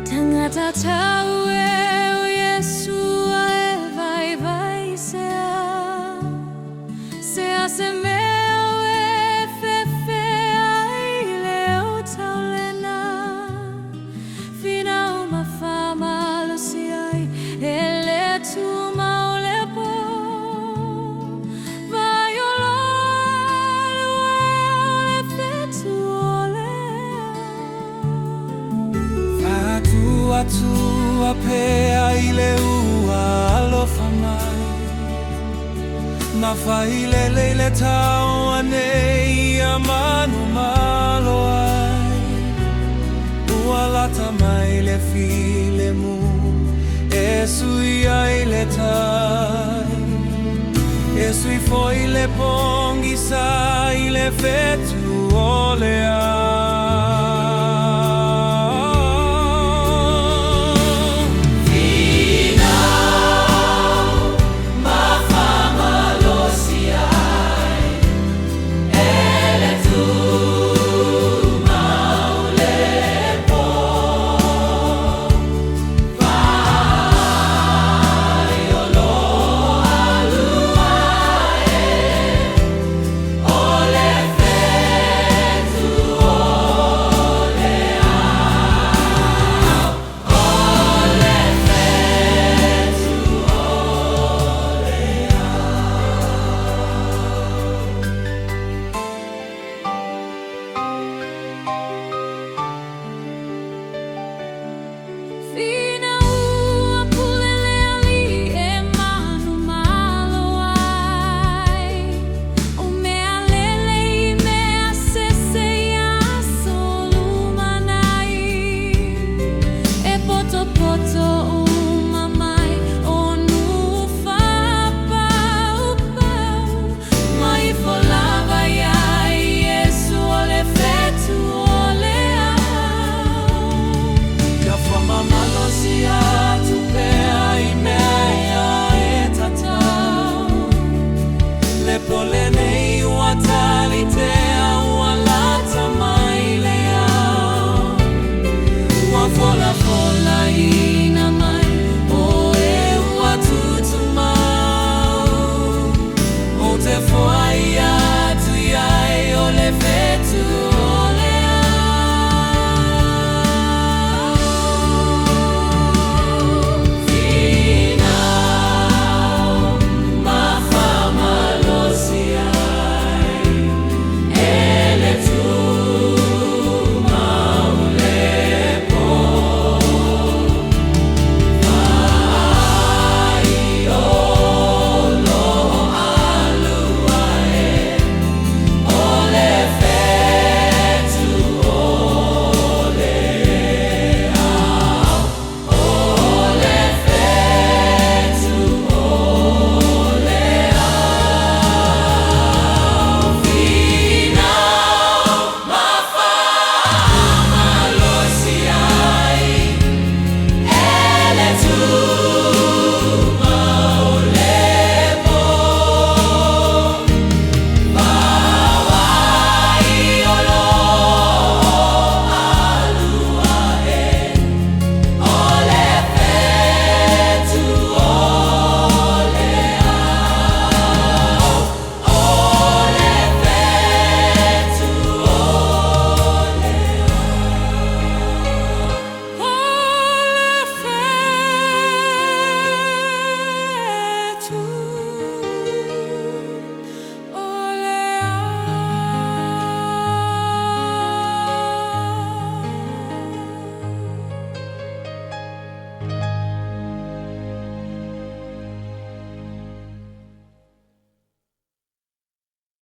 Tangata tau Iesu e vai vai sea se meo e fefe ai leo taulena fina uma fama lo si ai ele tu maule po vai ole FETU ole Atu apea ile ua alofa mai Na faile leile tau anei amanu malo ai Ua lata mai le file mu Iesu ia ile tai Iesu i foi le pongi sa ile FETU ole ai